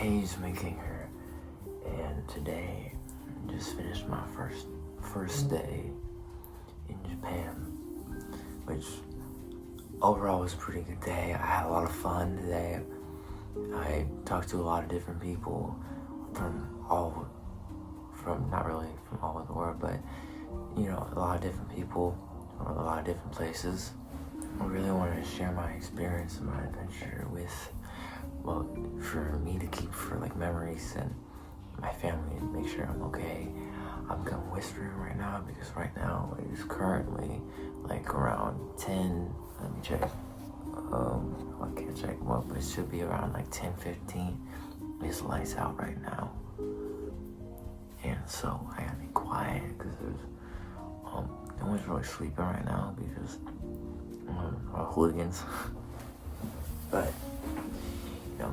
Hayes making her, and today I just finished my first day in Japan, which overall was a pretty good day. I had a lot of fun today. I talked to a lot of different people not really from all over the world, but a lot of different people from a lot of different places. I really wanted to share my experience and my adventure for me to keep for memories and my family and make sure I'm okay. I'm kind of whispering right now because right now it is currently around 10. Let me check. I can't check what, but it should be around 10:15. It's lights out right now, and so I gotta be quiet because there's no one's really sleeping right now because hooligans. But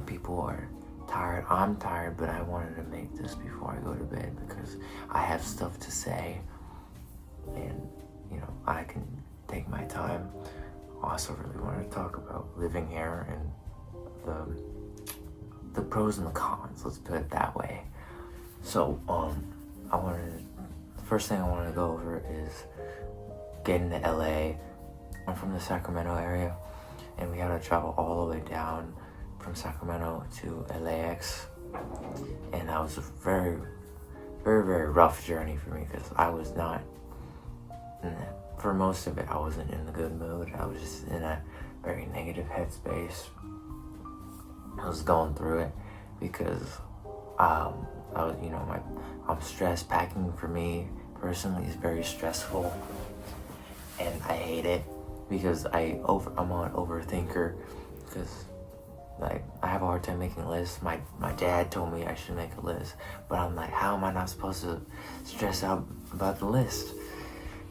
people are tired. I'm tired, but I wanted to make this before I go to bed because I have stuff to say, and I can take my time. I also really want to talk about living here and the pros and the cons. Let's put it that way. So the first thing I want to go over is getting to LA. I'm from the Sacramento area, and we had to travel all the way down from Sacramento to LAX, and that was a very, very, very rough journey for me because I was not, for most of it, I wasn't in a good mood. I was just in a very negative headspace. I was going through it because I'm stressed. Packing for me personally is very stressful, and I hate it because I'm an overthinker because I have a hard time making lists. My dad told me I should make a list, but I'm like, how am I not supposed to stress out about the list?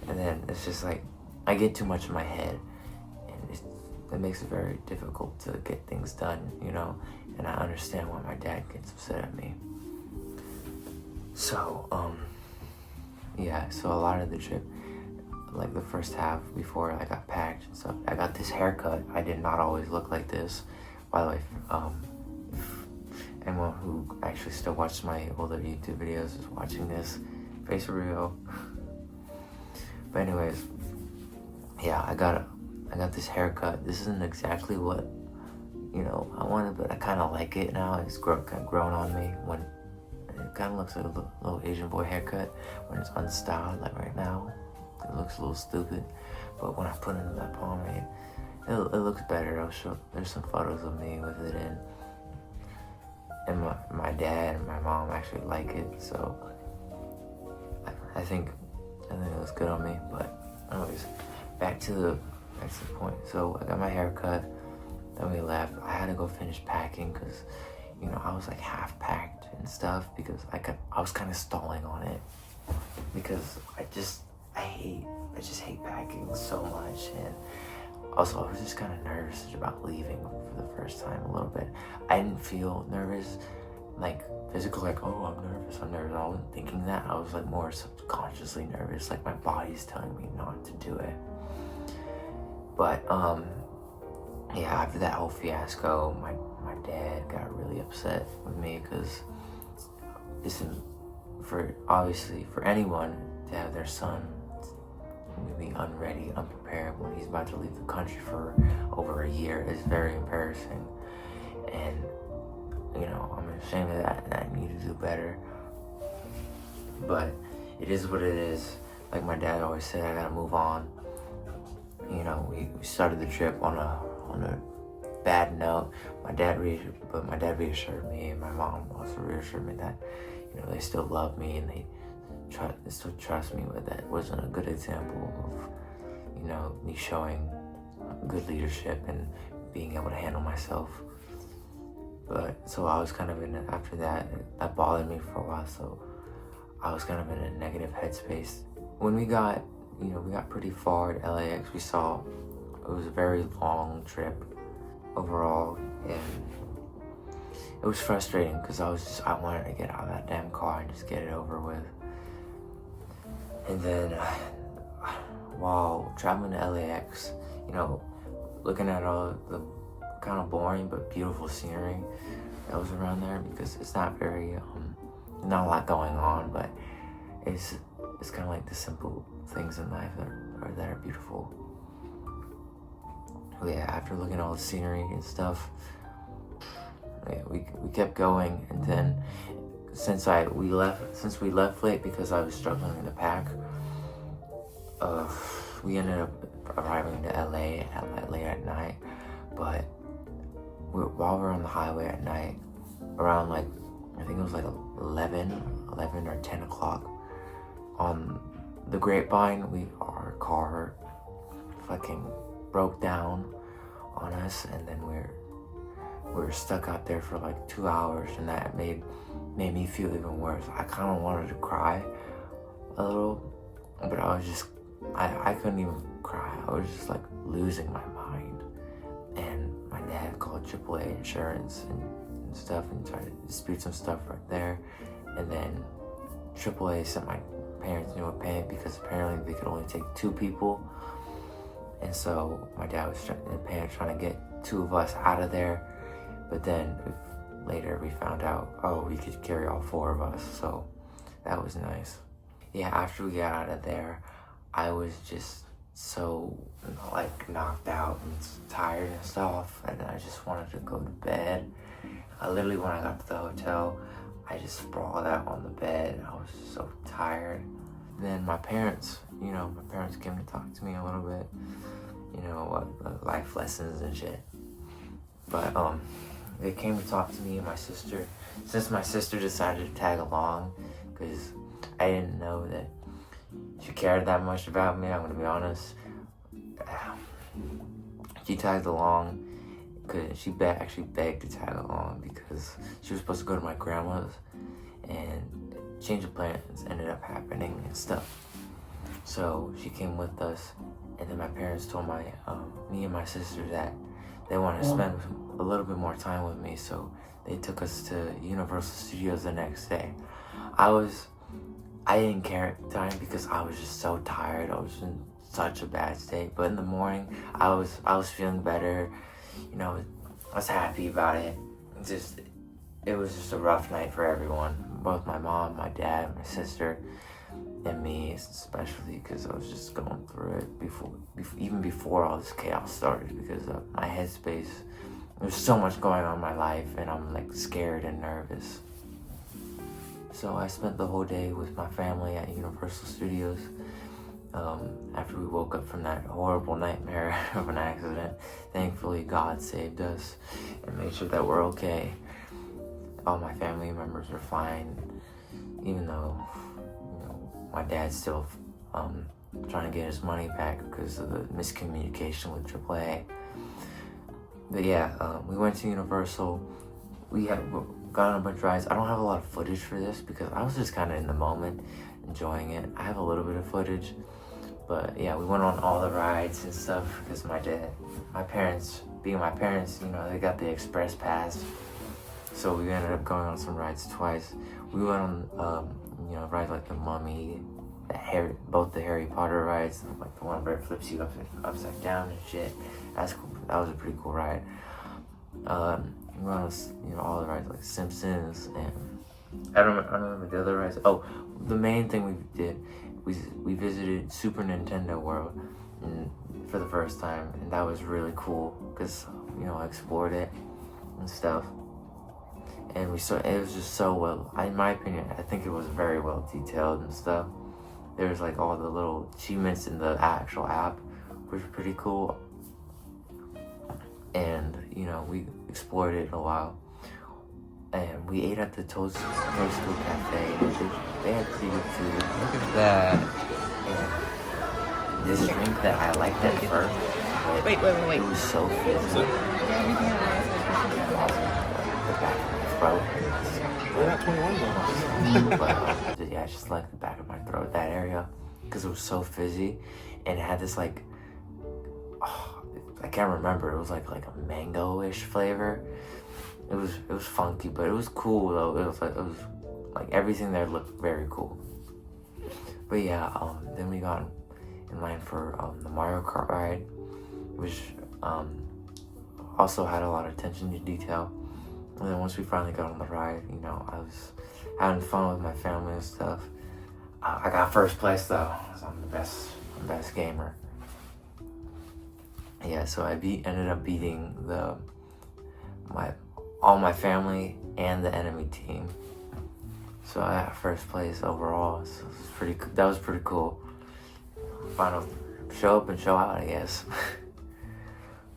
And then it's just I get too much in my head, and it makes it very difficult to get things done, and I understand why my dad gets upset at me. So, so a lot of the trip, the first half before I got packed and stuff, I got this haircut. I did not always look like this. By the way, anyone who actually still watches my older YouTube videos is watching this, face reveal. But anyways, I got this haircut. This isn't exactly what I wanted, but I kind of like it now. It's kind of grown on me. When it kind of looks like a little Asian boy haircut when it's unstyled, like right now. It looks a little stupid, but when I put it in that pomade, it looks better. There's some photos of me with it in, and my dad and my mom actually like it, so I think it looks good on me. But anyways, back to the point. So I got my hair cut, then we left. I had to go finish packing because I was half packed and stuff because I was kind of stalling on it because I just hate packing so much. And also I was just kind of nervous about leaving for the first time a little bit. I didn't feel nervous physical, oh, I'm nervous. I wasn't thinking that. I was more subconsciously nervous, my body's telling me not to do it. But after that whole fiasco, my dad got really upset with me because for anyone to have their son be unready, unprepared when he's about to leave the country for over a year is very embarrassing. And I'm ashamed of that, and I need to do better. But it is what it is. Like my dad always said, I gotta move on. We started the trip on a bad note. My dad reassured me, and my mom also reassured me that they still love me and they still trust me. But that wasn't a good example of me showing good leadership and being able to handle myself. But so I was kind of after that bothered me for a while, so I was kind of in a negative headspace. When we got pretty far at LAX, it was a very long trip overall, and it was frustrating because I wanted to get out of that damn car and just get it over with. And then while traveling to LAX, looking at all the kind of boring but beautiful scenery, that was around there, because it's not very not a lot going on, but it's kind of like the simple things in life that are beautiful. But yeah, after looking at all the scenery and stuff, yeah, we kept going, and then since we left late because I was struggling to pack, we ended up arriving to LA late at night. But while we were on the highway at night, around like, I think it was like 11 or 10 o'clock, on the Grapevine, our car fucking broke down on us, and then we were stuck out there for like 2 hours, and that made me feel even worse. I kind of wanted to cry a little, but I couldn't even cry. I was just like losing my mind. And my dad called AAA insurance and stuff, and tried to dispute some stuff right there. And then AAA sent my parents into a panic because apparently they could only take 2 people. And so my dad was in a panic trying to get 2 of us out of there. But then later we found out, we could carry all 4 of us. So that was nice. Yeah, after we got out of there, I was just so like knocked out and tired and stuff, and I just wanted to go to bed. Literally when I got to the hotel, I just sprawled out on the bed. I was so tired. Then my parents came to talk to me a little bit, life lessons and shit. But they came to talk to me and my sister. Since my sister decided to tag along, because I didn't know that she cared that much about me, I'm gonna be honest. She tagged along because she actually begged to tag along, because she was supposed to go to my grandma's, and change of plans ended up happening and stuff. So she came with us, and then my parents told me and my sister that they wanted to spend a little bit more time with me, so they took us to Universal Studios the next day. I didn't care at the time because I was just so tired. I was in such a bad state. But in the morning, I was feeling better. I was happy about it. It was just a rough night for everyone. Both my mom, my dad, my sister, and me especially, because I was just going through it even before all this chaos started, because of my headspace. There's so much going on in my life, and I'm like scared and nervous. So I spent the whole day with my family at Universal Studios. After we woke up from that horrible nightmare of an accident, thankfully God saved us and made sure that we're okay. All my family members are fine, even though my dad's still trying to get his money back because of the miscommunication with AAA. But yeah, we went to Universal. We got on a bunch of rides. I don't have a lot of footage for this because I was just kind of in the moment, enjoying it. I have a little bit of footage, but yeah, we went on all the rides and stuff because my parents, they got the express pass, so we ended up going on some rides twice. We went on, rides like the Mummy, both the Harry Potter rides, like the one where it flips you upside down and shit. That's cool. That was a pretty cool ride. We went on, all the rides like Simpsons, and I don't remember the other rides. Oh, the main thing we did, we visited Super Nintendo World for the first time, and that was really cool because I explored it and stuff. And it was just so well, in my opinion, I think it was very well detailed and stuff. There was like all the little achievements in the actual app, which was pretty cool. And we explored it in a while, and we ate at the Toadstool Cafe. They had pretty good food. Look at that. And this drink that I liked at first. Wait. It was so fizzy. The back of my throat. We're not 21 But yeah, I just like the back of my throat, that area, because it was so fizzy, and it had this like, I can't remember. It was like a mango-ish flavor. It was funky, but it was cool though. It was like everything there looked very cool. But yeah, then we got in line for the Mario Kart ride, which also had a lot of attention to detail. And then once we finally got on the ride, you know, I was having fun with my family and stuff. I got first place though, so I'm the best gamer. Yeah, so I ended up beating all my family and the enemy team. So I got first place overall. So that was pretty cool. Final show up and show out, I guess.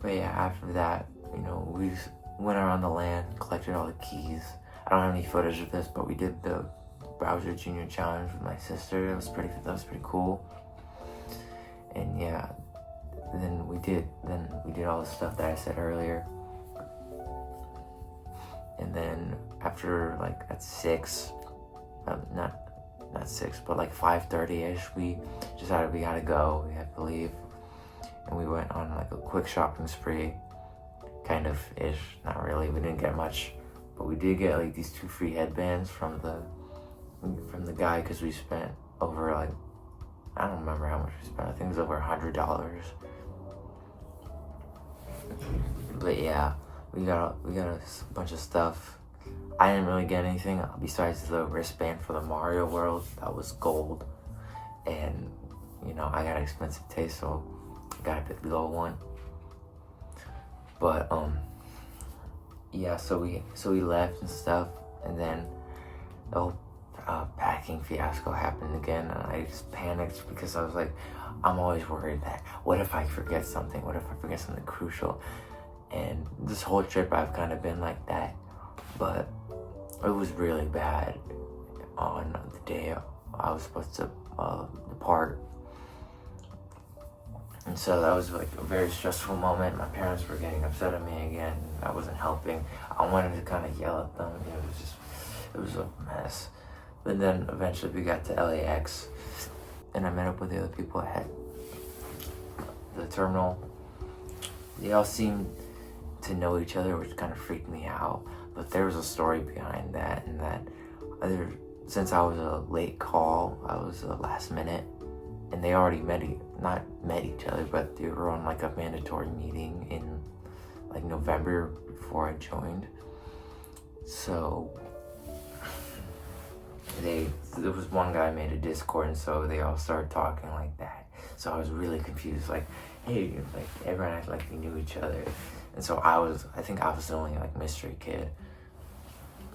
But yeah, after that, you know, we just went around the land, collected all the keys. I don't have any footage of this, but we did the Bowser Jr. Challenge with my sister. That was pretty cool. And yeah, then we did all the stuff that I said earlier. And then after like at 6, not 6, but like 5:30ish, we decided we gotta go. We had to leave, and we went on like a quick shopping spree, kind of ish. Not really. We didn't get much, but we did get like these 2 free headbands from the guy, because we spent over like, I don't remember how much we spent. I think it was over $100. But yeah, we got a bunch of stuff. I didn't really get anything besides the wristband for the Mario World. That was gold, and you know, I got an expensive taste, so I got a bit below one. But yeah, so we left and stuff, and then the whole packing fiasco happened again, and I just panicked because I was like, I'm always worried that what if I forget something? What if I forget something crucial? And this whole trip I've kind of been like that, but it was really bad on the day I was supposed to depart. And so that was like a very stressful moment. My parents were getting upset at me again. I wasn't helping. I wanted to kind of yell at them. It was a mess. But then eventually we got to LAX, and I met up with the other people at the terminal. They all seemed to know each other, which kind of freaked me out. But there was a story behind that, and that since I was a late call, I was a last minute, and they already not met each other, but they were on like a mandatory meeting in like November before I joined. So there was one guy made a Discord, and so they all started talking like that. So I was really confused, like, hey, like everyone acted like they knew each other. And so I think I was the only like mystery kid,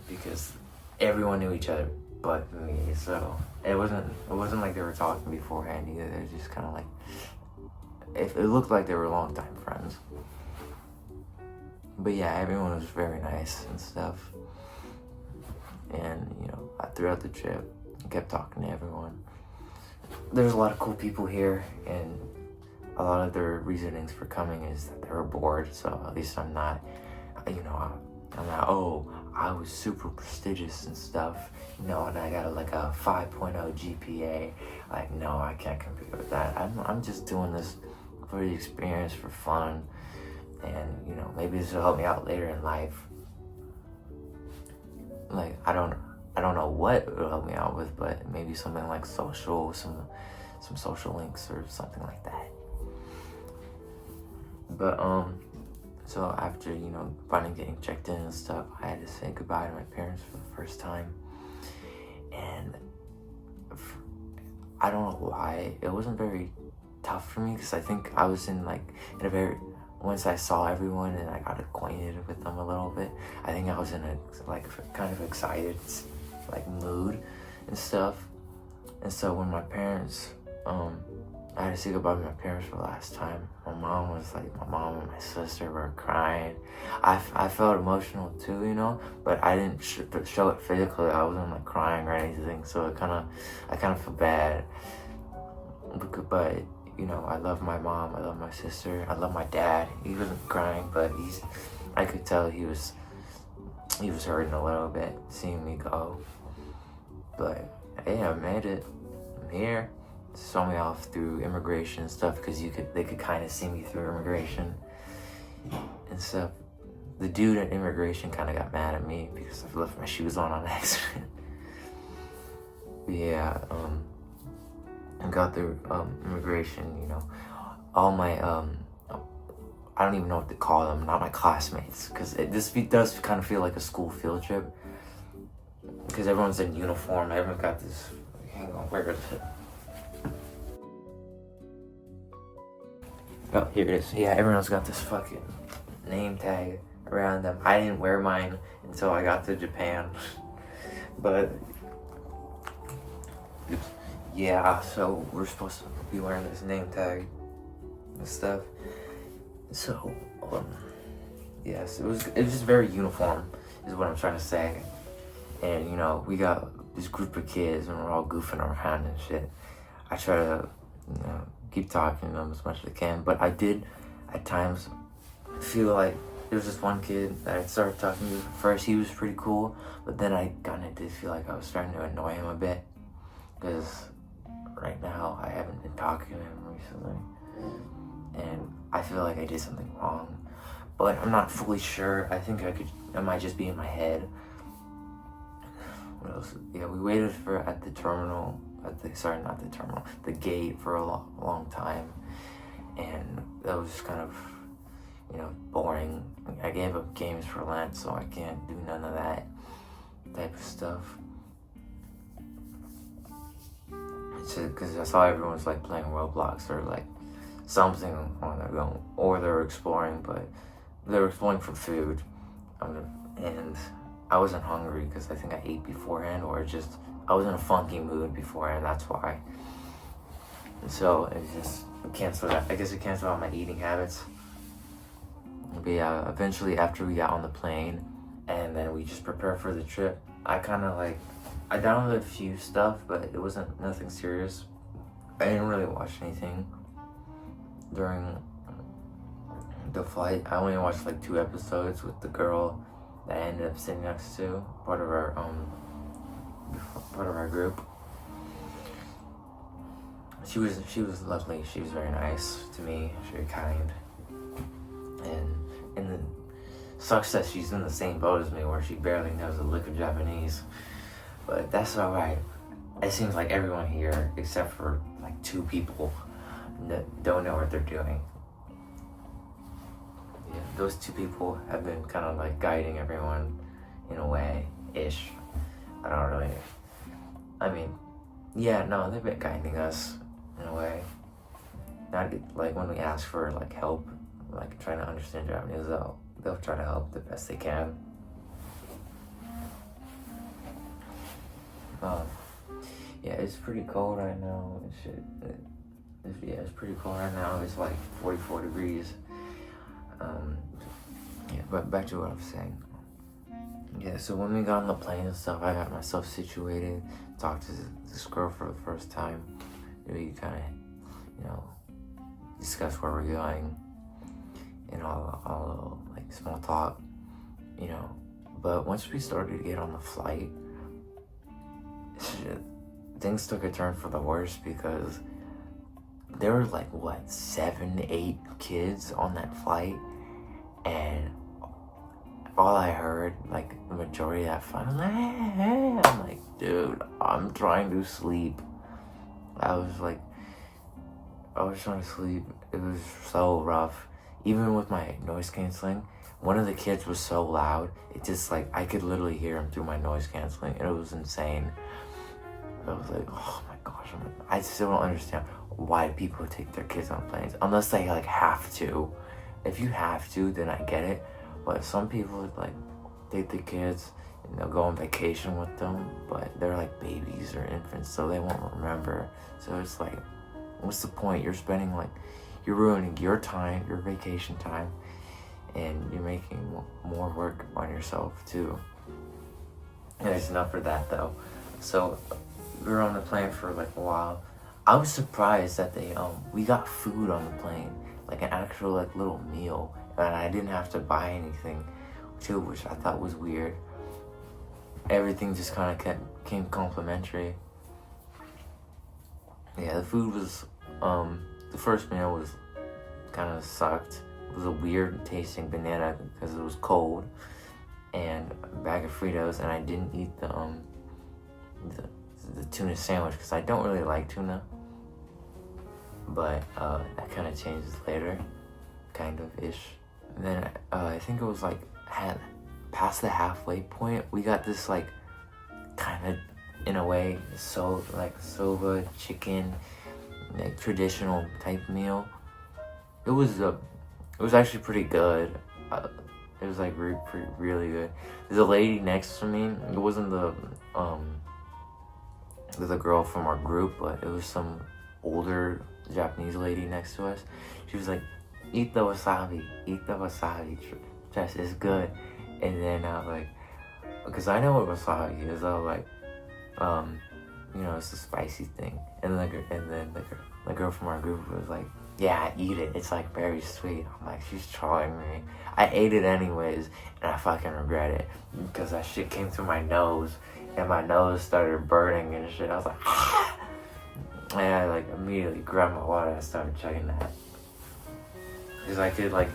because everyone knew each other but me. So it wasn't like they were talking beforehand either. They were just kind of like, it looked like they were longtime friends. But yeah, everyone was very nice and stuff. And you know, throughout the trip, I kept talking to everyone. There's a lot of cool people here, and a lot of their reasonings for coming is that they were bored. So at least I'm not, you know, I'm not, oh, I was super prestigious and stuff, you know, and I got like a 5.0 GPA. Like, no, I can't compete with that. I'm just doing this for the experience, for fun, and you know, maybe this will help me out later in life. Like, I don't know what it will help me out with, but maybe something like social, some social links or something like that. But so after, you know, finally getting checked in and stuff, I had to say goodbye to my parents for the first time. And I don't know why, it wasn't very tough for me, because I think I was in a very, once I saw everyone and I got acquainted with them a little bit, I think I was in a kind of excited mood and stuff. And so when my parents, I had to say goodbye to my parents for the last time, my mom and my sister were crying. I felt emotional too, you know, but I didn't show it physically. I wasn't like crying or anything, so I kind of feel bad. But you know, I love my mom, I love my sister, I love my dad. He wasn't crying, but I could tell he was hurting a little bit seeing me go. But hey, I made it. I'm here. Saw me off through immigration and stuff, because they could kind of see me through immigration and stuff. The dude at immigration kind of got mad at me because I left my shoes on accident. Yeah, I got through immigration, you know. All my I don't even know what to call them, not my classmates, because this does kind of feel like a school field trip, because everyone's in uniform, everyone's got this, hang on, where is it? Oh, here it is. Yeah, everyone's got this fucking name tag around them. I didn't wear mine until I got to Japan. But, yeah, so we're supposed to be wearing this name tag and stuff. So, yes, it was just very uniform, is what I'm trying to say. And, you know, we got this group of kids and we're all goofing around and shit. I try to, you know, keep talking to them as much as I can, but I did at times feel like there was this one kid that I started talking to. First he was pretty cool, but then I kind of did feel like I was starting to annoy him a bit, because right now I haven't been talking to him recently and I feel like I did something wrong, but I'm not fully sure. I think I might just be in my head. What else? Yeah, we waited at the terminal, the gate for a long time, and that was kind of, you know, boring. I gave up games for Lent, so I can't do none of that type of stuff. Because I saw everyone's like playing Roblox or like something on their own, or they're exploring, but they were exploring for food, and I wasn't hungry because I think I ate beforehand, or just I was in a funky mood beforehand, that's why. And so it just canceled out. I guess it canceled out my eating habits. But yeah, eventually after we got on the plane and then we just prepared for the trip, I downloaded a few stuff, but it wasn't nothing serious. I didn't really watch anything during the flight. I only watched like 2 episodes with the girl that I ended up sitting next to, part of our group. She was lovely. She was very nice to me, very kind, and it sucks that she's in the same boat as me, where she barely knows a lick of Japanese. But that's alright. It seems like everyone here, except for like 2 people, don't know what they're doing. Yeah, those 2 people have been kind of like guiding everyone in a way-ish. I don't really, I mean, yeah, no, they've been guiding us in a way. Not like when we ask for like help, like trying to understand Japanese, they'll try to help the best they can. Yeah, it's pretty cold right now and shit. Yeah, it's pretty cold right now. It's like 44 degrees. Yeah, but back to what I was saying. Yeah, so when we got on the plane and stuff, I got myself situated, talked to this girl for the first time. We kind of, you know, discuss where we're going and all like small talk, you know. But once we started to get on the flight, shit, things took a turn for the worse, because there were like, what, 7, 8 kids on that flight, and all I heard, like, the majority of that flight, I'm like, hey. I'm like, dude, I'm trying to sleep. I was trying to sleep. It was so rough. Even with my noise canceling, one of the kids was so loud, it just like, I could literally hear him through my noise canceling, and it was insane. I was like, oh my gosh, I still don't understand why people take their kids on planes, unless they like have to. If you have to, then I get it. But some people like take the kids and they'll go on vacation with them, but they're like babies or infants, so they won't remember. So it's like, what's the point? You're ruining your time, your vacation time, and you're making more work on yourself too. And it's enough for that though. So we were on the plane for like a while. I was surprised that we got food on the plane, like an actual like little meal, and I didn't have to buy anything too, which I thought was weird. Everything just kind of came complimentary. Yeah, the food was, the first meal was kind of sucked. It was a weird tasting banana because it was cold, and a bag of Fritos, and I didn't eat the tuna sandwich because I don't really like tuna. But that kind of changes later. kind of ish. And then I think it was like had past the halfway point, we got this like kind of in a way so like soba chicken, like traditional type meal. It was actually pretty good. It was like really good. There's a lady next to me. It wasn't the girl from our group, but it was some older Japanese lady next to us. She was like, eat the wasabi, Jess, it's good. And then I was like, because I know what wasabi is, I was like, it's a spicy thing. And then the girl from our group was like, yeah, eat it, it's like very sweet. I'm like, she's trolling me. I ate it anyways, and I fucking regret it, because that shit came through my nose, and my nose started burning and shit. I was like, ah! And I like immediately grabbed my water and started chugging that. Because I could like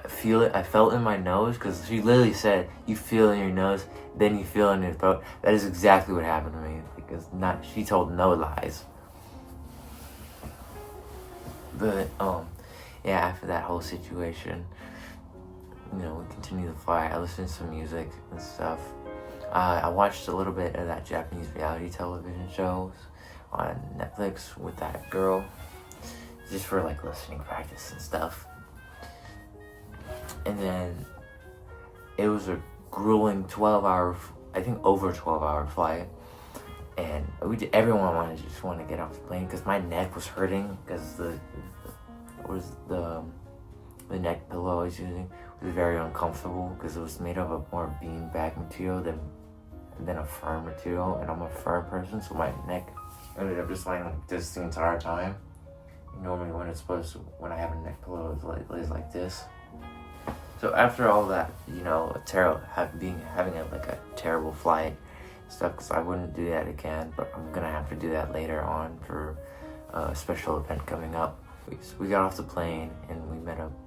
feel it, I felt in my nose, because she literally said, you feel in your nose, then you feel in your throat. That is exactly what happened to me, because she told no lies. But, yeah, after that whole situation, we continued to fly. I listened to some music and stuff. I watched a little bit of that Japanese reality television shows on Netflix with that girl, just for, like, listening practice and stuff. And then it was a grueling 12-hour, I think over 12-hour flight. And everyone just wanted to get off the plane, because my neck was hurting, because the neck pillow I was using was very uncomfortable, because it was made up of more beanbag material than a firm material, and I'm a firm person, so my neck ended up just lying like this the entire time. Normally when I have a neck pillow, it lays like this. So after all that, having a terrible flight stuff, because I wouldn't do that again, but I'm gonna have to do that later on for a special event coming up. We got off the plane and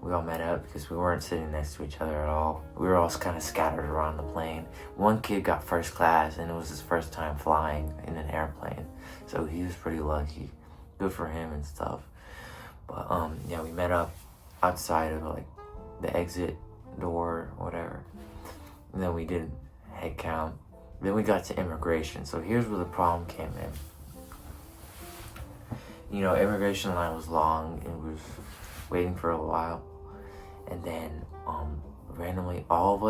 we all met up because we weren't sitting next to each other at all. We were all kind of scattered around the plane. One kid got first class, and it was his first time flying in an airplane, so he was pretty lucky. Good for him and stuff. But we met up outside of like the exit door or whatever, and then we did head count. Then we got to immigration. So here's where the problem came in. Immigration line was long, and we was waiting for a while. And then randomly, all of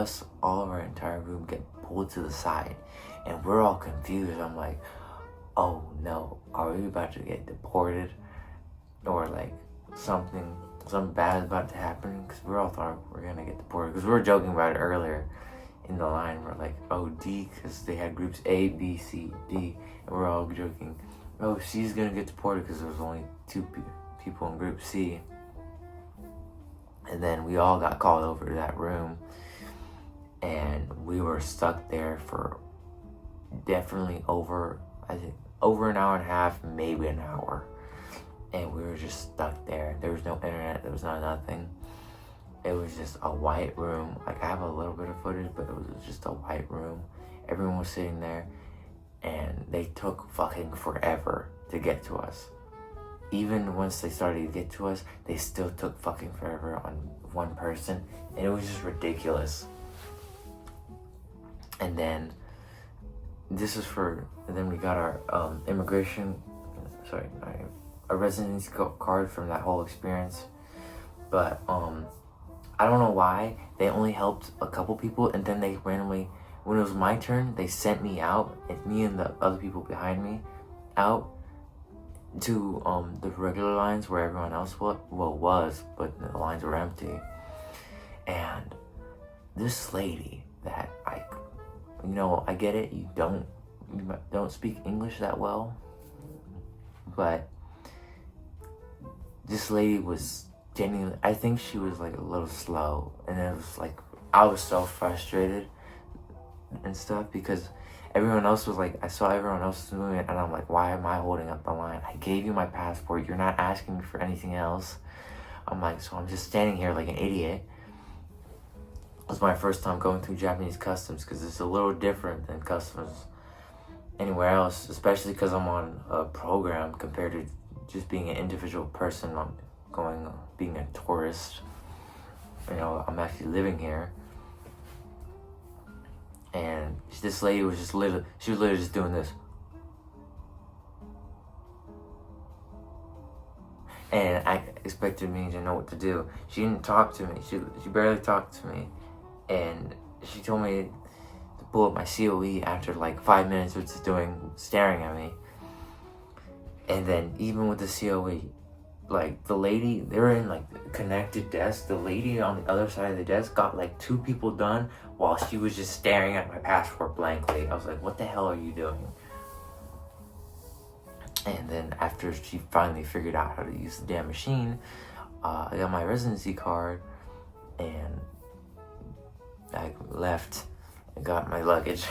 our entire group get pulled to the side, and we're all confused. I'm like, oh no, are we about to get deported, or like something bad is about to happen? Because we all thought we were gonna get deported, because we were joking about it earlier in the line. We're like, oh, D, because they had groups A, B, C, D, and we're all joking, oh, C's gonna get deported, because there was only 2 people in group C. And then we all got called over to that room, and we were stuck there for definitely over an hour and a half, maybe an hour. And we were just stuck there. There was no internet, there was nothing. It was just a white room. Like, I have a little bit of footage, but it was just a white room. Everyone was sitting there, and they took fucking forever to get to us. Even once they started to get to us, they still took fucking forever on one person, and it was just ridiculous. And then then we got our a residency card from that whole experience. But I don't know why they only helped a couple people, and then they randomly, when it was my turn, they sent me out, and me and the other people behind me out to the regular lines where everyone else was, but the lines were empty. And this lady that I get it, you don't speak English that well, but this lady was genuinely, I think she was like a little slow, and it was like, I was so frustrated and stuff, because everyone else was like, I saw everyone else doing it, and I'm like, why am I holding up the line? I gave you my passport, you're not asking me for anything else. I'm like, so I'm just standing here like an idiot. It was my first time going through Japanese customs, because it's a little different than customs anywhere else, especially because I'm on a program compared to just being an individual person being a tourist. You know, I'm actually living here. And this lady was just literally just doing this. And I expected me to know what to do. She didn't talk to me. She barely talked to me. And she told me to pull up my COE after like 5 minutes of just staring at me. And then even with the COE, like the lady, they were in like connected desks. The lady on the other side of the desk got like 2 people done while she was just staring at my passport blankly. I was like, what the hell are you doing? And then after she finally figured out how to use the damn machine, I got my residency card and I left and got my luggage.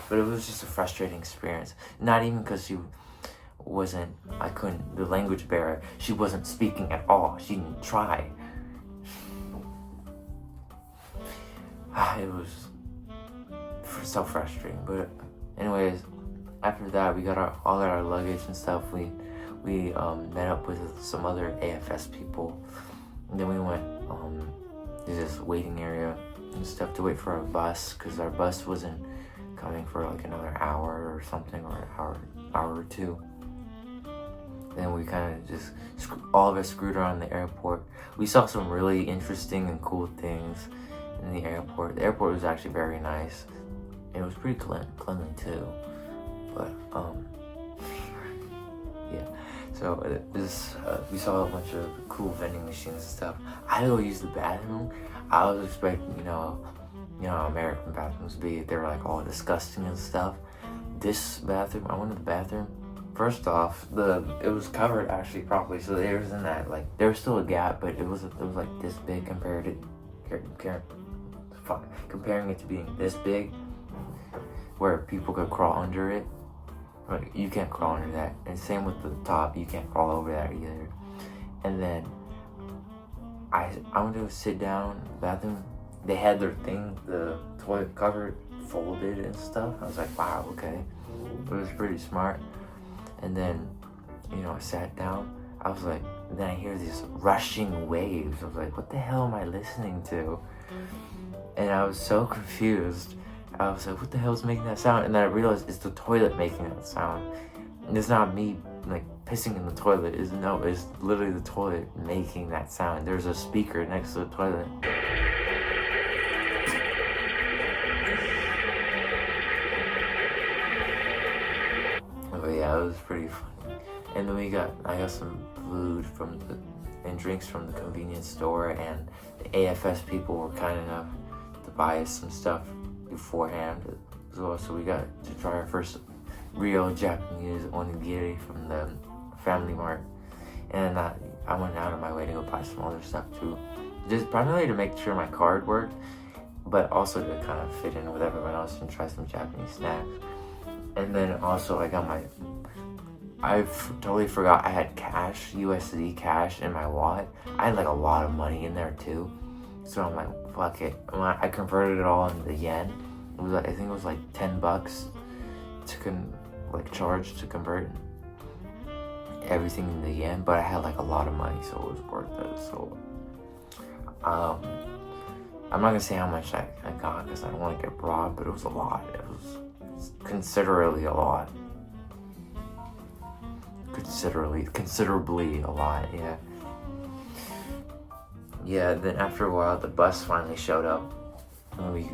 But it was just a frustrating experience. Not even because the language barrier, she wasn't speaking at all. She didn't try. It was so frustrating. But anyways, after that, we got all our luggage and stuff. We met up with some other AFS people. And then we went to this waiting area and stuff to wait for our bus, because our bus wasn't coming for like another hour or something, or an hour or 2. Then we kind of just, all of us screwed around the airport. We saw some really interesting and cool things in the airport. The airport was actually very nice. It was pretty cleanly too. But, yeah. So we saw a bunch of cool vending machines and stuff. I had to go use the bathroom. I was expecting, you know how American bathrooms be. They were like all disgusting and stuff. This bathroom, I went to the bathroom. First off, it was covered actually properly, so there wasn't that, like, there was still a gap, but it was like this big comparing it to being this big, where people could crawl under it. Like, you can't crawl under that. And same with the top, you can't crawl over that either. And then I went to sit down in the bathroom. They had their thing, the toilet cover folded and stuff. I was like, wow, okay. It was pretty smart. And then, I sat down. I was like, then I hear these rushing waves. I was like, what the hell am I listening to? And I was so confused. I was like, what the hell is making that sound? And then I realized it's the toilet making that sound. And it's not me, like, pissing in the toilet. It's literally the toilet making that sound. There's a speaker next to the toilet. But yeah, it was pretty funny. And then I got some food and drinks from the convenience store, and the AFS people were kind enough to buy us some stuff beforehand as well. So we got to try our first real Japanese onigiri from the Family Mart. And I went out of my way to go buy some other stuff too. Just primarily to make sure my card worked, but also to kind of fit in with everyone else and try some Japanese snacks. And then also I totally forgot I had cash, USD cash in my wallet. I had like a lot of money in there too. So I'm like, fuck it. I converted it all into yen. I think it was like $10 to charge to convert everything into yen. But I had like a lot of money, so it was worth it. So I'm not gonna say how much I got because I don't want to get robbed, but it was a lot. It was considerably a lot. Considerably a lot, yeah. Yeah, then after a while, the bus finally showed up, and we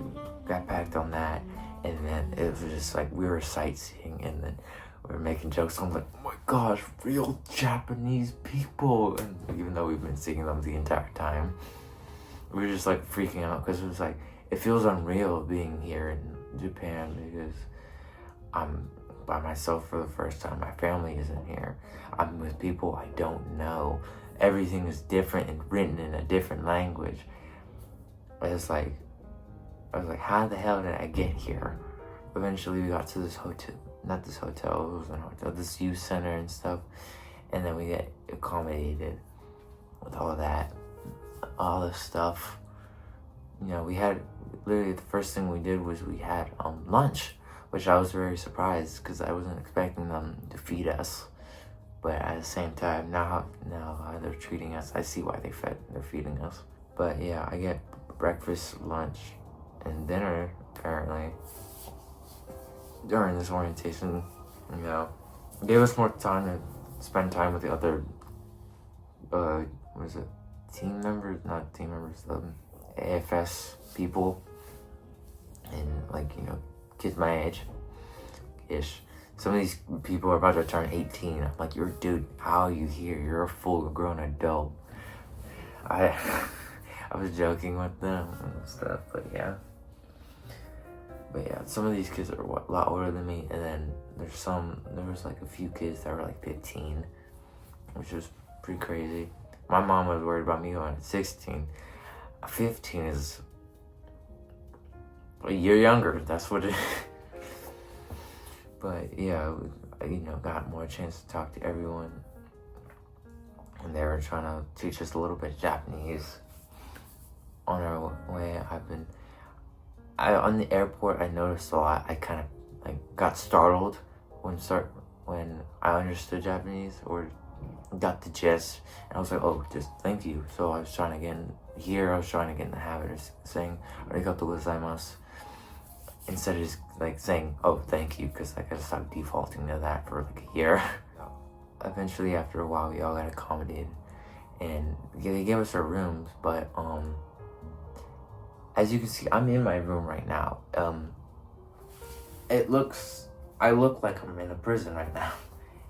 got packed on that, and then it was just like, we were sightseeing, and then we were making jokes. I'm like, oh my gosh, real Japanese people, and even though we've been seeing them the entire time, we were just like freaking out, because it was like, it feels unreal being here in Japan, because I'm by myself for the first time. My family isn't here. I'm with people I don't know. Everything is different and written in a different language. I was like, how the hell did I get here? Eventually we got to this hotel, not this hotel, it was a hotel, this youth center and stuff. And then we get accommodated with all of that, all this stuff. We had, literally the first thing we did was we had lunch, which I was very surprised because I wasn't expecting them to feed us. But at the same time, now how they're treating us, I see why they're feeding us. But yeah, I get breakfast, lunch, and dinner apparently during this orientation. You know, it gave us more time to spend time with the other, what is it? Not team members, AFS people, and like, you know, kids my age-ish. Some of these people are about to turn 18. I'm like, dude, how are you here? You're a full grown adult. I was joking with them and stuff, but yeah. Some of these kids are a lot older than me, and then there was like a few kids that were like 15, which was pretty crazy. My mom was worried about me going at 16. 15 is a year younger, that's what it is. But yeah, I, you know, got more chance to talk to everyone, and they were trying to teach us a little bit of Japanese. On our way, on the airport, I noticed a lot. I kind of like got startled when I understood Japanese or got the gist, and I was like, oh, just thank you. So I was trying to get in the habit of saying arigato gozaimasu instead of just like saying, oh, thank you, because I gotta stop defaulting to that for like a year. Eventually, after a while, we all got accommodated, and they gave us our rooms, but as you can see, I'm in my room right now. I look like I'm in a prison right now.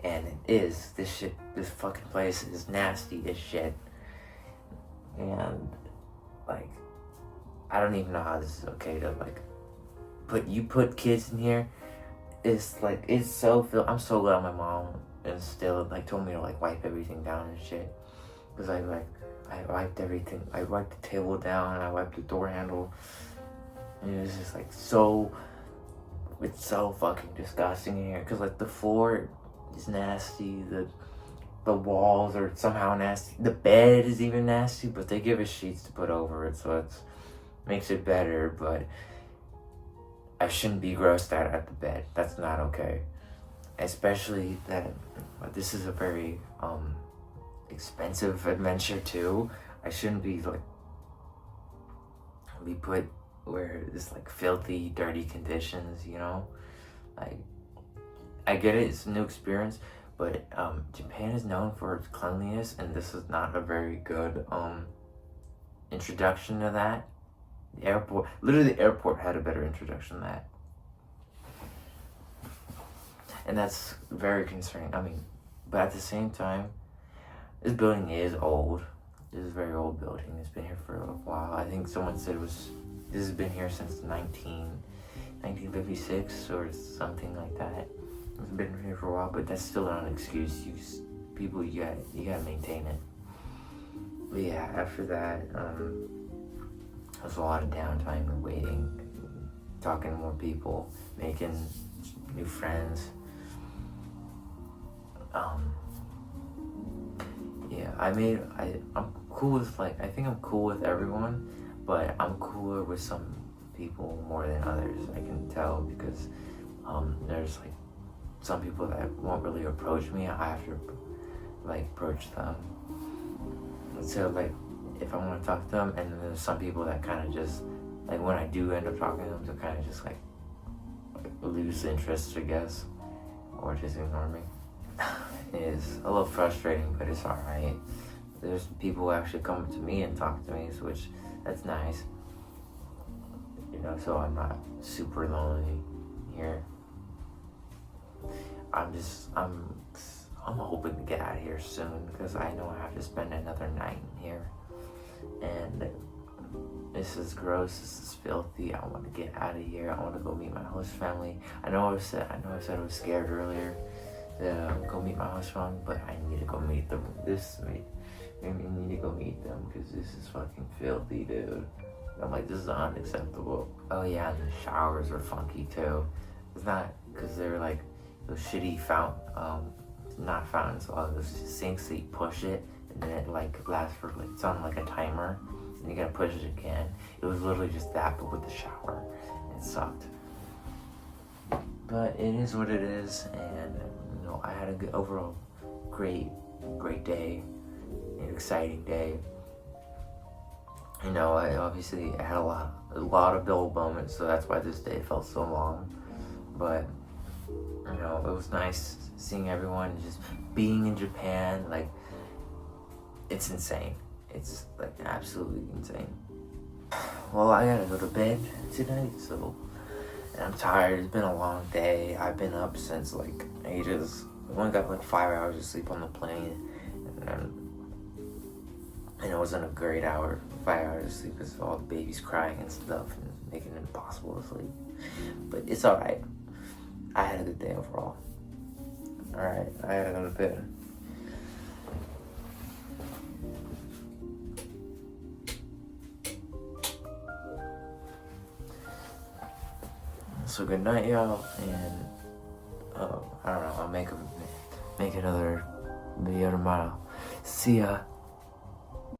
And it is. This fucking place is nasty as shit. And, like, I don't even know how this is okay to, like, put kids in here. It's, like, it's so I'm so glad my mom instilled, like, told me to, like, wipe everything down and shit. Because I wiped everything. I wiped the table down, I wiped the door handle. And it was just like it's so fucking disgusting in here. Cause like the floor is nasty, the walls are somehow nasty. The bed is even nasty, but they give us sheets to put over it, so it makes it better, but I shouldn't be grossed out at the bed. That's not okay. Especially that this is a very, expensive adventure too. I shouldn't be put where it's like filthy, dirty conditions, you know? Like, I get it, it's a new experience, but Japan is known for its cleanliness, and this is not a very good introduction to that. The airport had a better introduction to that. And that's very concerning. I mean, but at the same time, this building is old. This is a very old building. It's been here for a while. I think someone said this has been here since 1956 or something like that. It's been here for a while, but that's still not an excuse. You gotta maintain it. But yeah, after that, there's a lot of downtime and waiting, talking to more people, making new friends. Yeah, I'm cool with, like, I think I'm cool with everyone, but I'm cooler with some people more than others. I can tell because there's like some people that won't really approach me. I have to like approach them. So like if I want to talk to them, and then there's some people that kind of just like when I do end up talking to them, they'll kind of just like lose interest, I guess, or just ignore me. It's a little frustrating, but it's alright. There's people who actually come to me and talk to me, that's nice. You know, so I'm not super lonely here. I'm hoping to get out of here soon because I know I have to spend another night in here. And this is gross, this is filthy. I want to get out of here. I want to go meet my host family. I know I said I was scared earlier to go meet my host family, but I need to go meet them. I need to go meet them because this is fucking filthy, dude. I'm like, this is unacceptable. Oh yeah, and the showers are funky too. It's not because they're like those shitty not fountains, those sinks that you push it and then it like lasts for like, it's on like a timer and you gotta push it again. It was literally just that, but with the shower. It sucked. But it is what it is, and you know, I had a good overall great day, an exciting day. You know, I had a lot of dull moments, so that's why this day felt so long. But you know, it was nice seeing everyone, just being in Japan. Like, it's insane. It's like absolutely insane. Well, I gotta go to bed tonight, so, and I'm tired. It's been a long day. I've been up since like ages. I only got like 5 hours of sleep on the plane, and it wasn't a great 5 hours of sleep because all the babies crying and stuff and making it impossible to sleep. But it's alright. I had a good day overall. Alright, I gotta go to bed. So good night, y'all, and I don't know, I'll make another video tomorrow. See ya.